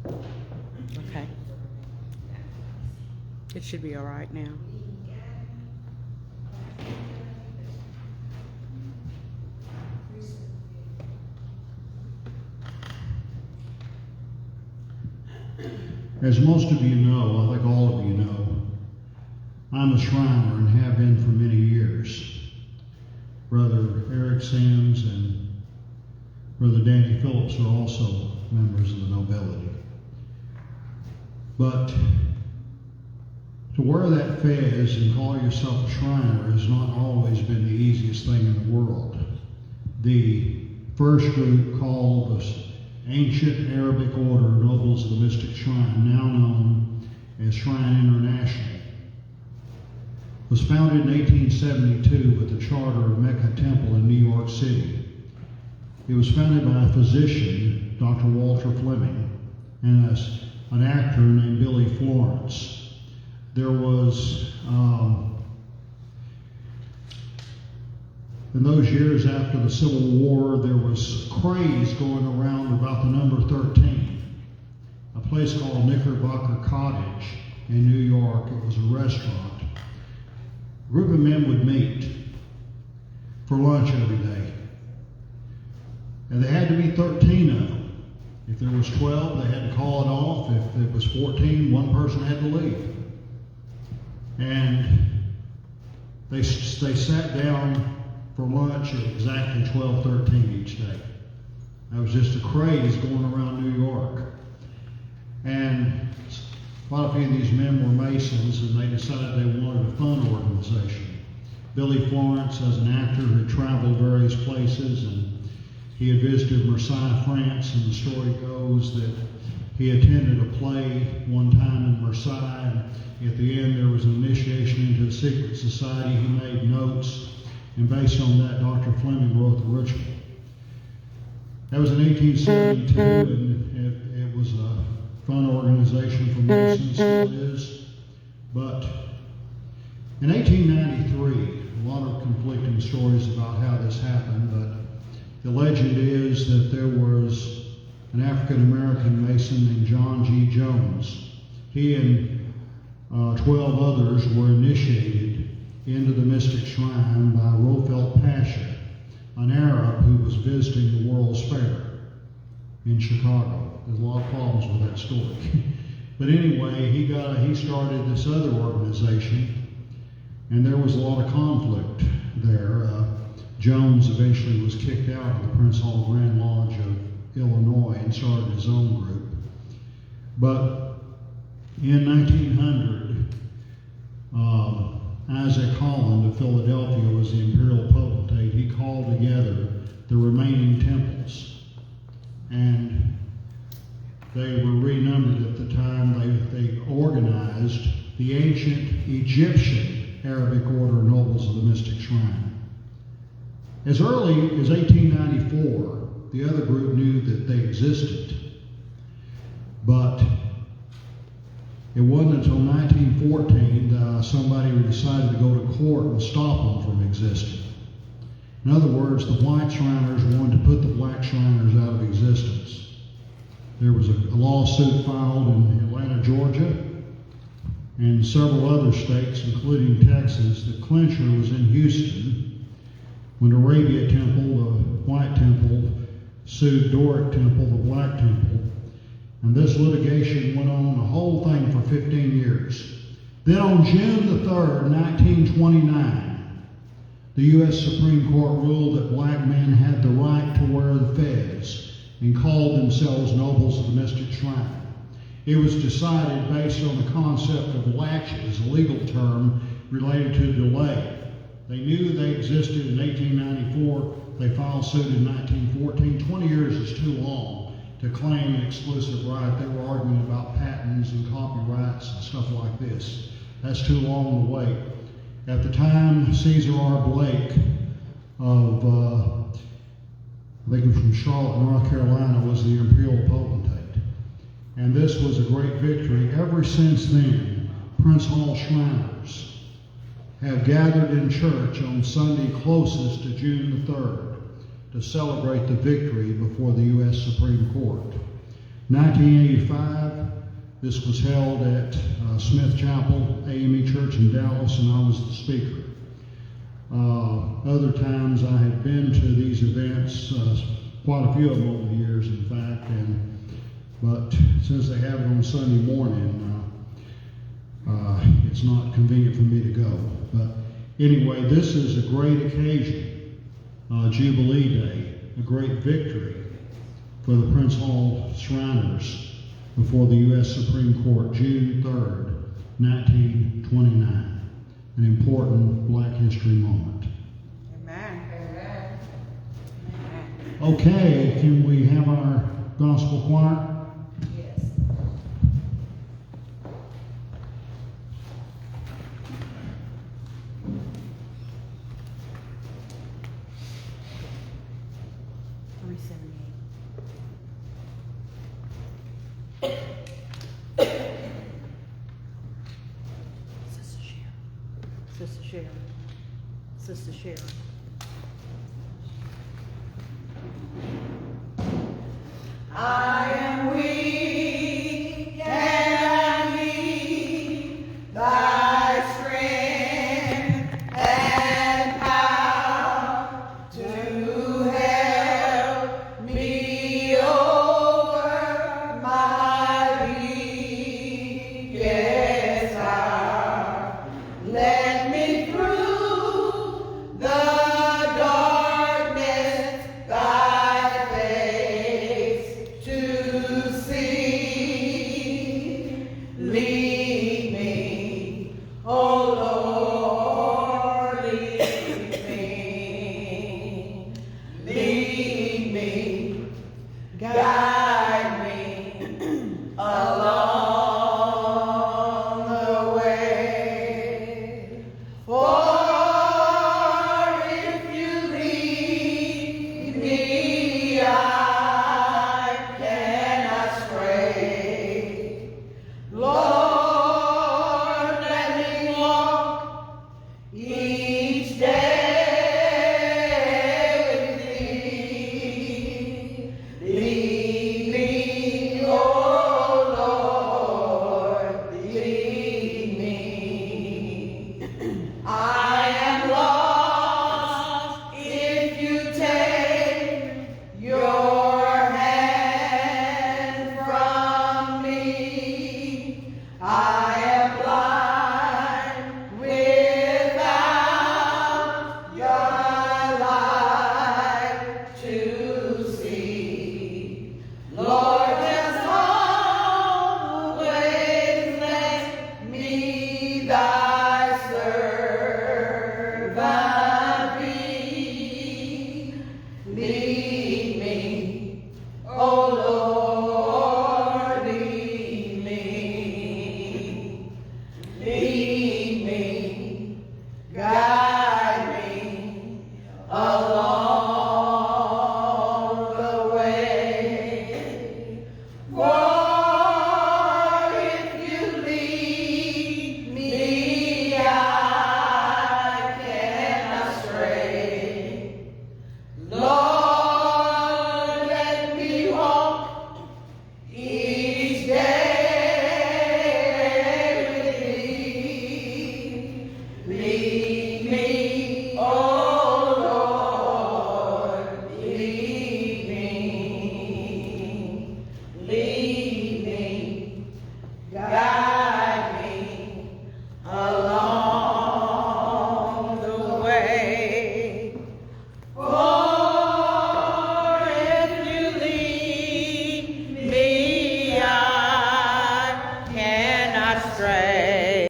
Okay. It should be all right now. As most of you know, I think all of you know, I'm a Shriner and have been for many years. Brother Eric Sims and Brother Danny Phillips are also members of the nobility. But to wear that fez and call yourself a Shriner has not always been the easiest thing in the world. The first group, called the Ancient Arabic Order Nobles of the Mystic Shrine, now known as Shrine International, was founded in 1872 with the charter of Mecca Temple in New York City. It was founded by a physician, Dr. Walter Fleming, and an actor named Billy Florence. There was, in those years after the Civil War, there was craze going around about the number 13. A place called Knickerbocker Cottage in New York. It was a restaurant. A group of men would meet for lunch every day. And there had to be 13 of them. If there was 12, they had to call it off. If it was 14, one person had to leave. And they sat down for lunch at exactly 12:13 each day. That was just a craze going around New York. And quite a few of these men were Masons, and they decided they wanted a fun organization. Billy Florence, as an actor, had traveled various places, and he had visited Marseille, France, and the story goes that he attended a play one time in Marseille, and at the end there was an initiation into a secret society. He made notes, and based on that, Dr. Fleming wrote the ritual. That was in 1872, and it was a fun organization for Masons, still is. But in 1893, a lot of conflicting stories about how this happened, but the legend is that there was an African-American Mason named John G. Jones. He and 12 others were initiated into the Mystic Shrine by Rofelt Pasha, an Arab who was visiting the World's Fair in Chicago. There's a lot of problems with that story. But anyway, he started this other organization, and there was a lot of conflict there. Jones eventually was kicked out of the Prince Hall Grand Lodge of Illinois and started his own group. But in 1900, Isaac Holland of Philadelphia was the imperial potentate. He called together the remaining temples, and they were renumbered at the time. They organized the ancient Egyptian Arabic Order Nobles of the Mystic Shrine. As early as 1894, the other group knew that they existed, but it wasn't until 1914 that somebody decided to go to court and stop them from existing. In other words, the white Shriners wanted to put the black Shriners out of existence. There was a lawsuit filed in Atlanta, Georgia, and several other states, including Texas. The clincher was in Houston when Arabia Temple, the white temple, sued Doric Temple, the black temple. And this litigation went on, the whole thing, for 15 years. Then on June the 3rd, 1929, the U.S. Supreme Court ruled that black men had the right to wear the fez and called themselves nobles of the Mystic Shrine. It was decided based on the concept of latches, a legal term related to delay. They knew they existed in 1894. They filed suit in 1914. 20 years is too long to claim an exclusive right. They were arguing about patents and copyrights and stuff like this. That's too long to wait. At the time, Caesar R. Blake of, I think it was from Charlotte, North Carolina, was the imperial potentate. And this was a great victory. Ever since then, Prince Hall Shriners have gathered in church on Sunday closest to June the 3rd to celebrate the victory before the U.S. Supreme Court. 1985, this was held at Smith Chapel AME Church in Dallas, and I was the speaker. Other times I had been to these events, quite a few of them over the years, in fact, but since they have it on Sunday morning, it's not convenient for me to go. But anyway, this is a great occasion, Jubilee Day, a great victory for the Prince Hall Shriners before the U.S. Supreme Court, June 3rd, 1929. An important Black history moment. Amen. Amen. Okay, can we have our gospel choir? Yes. Sister Sharon. I am weak and I need thy strength and power to help me over my weakest hour. Let me through the darkness thy face to see. Lead me, oh Lord, lead me. Lead me, guide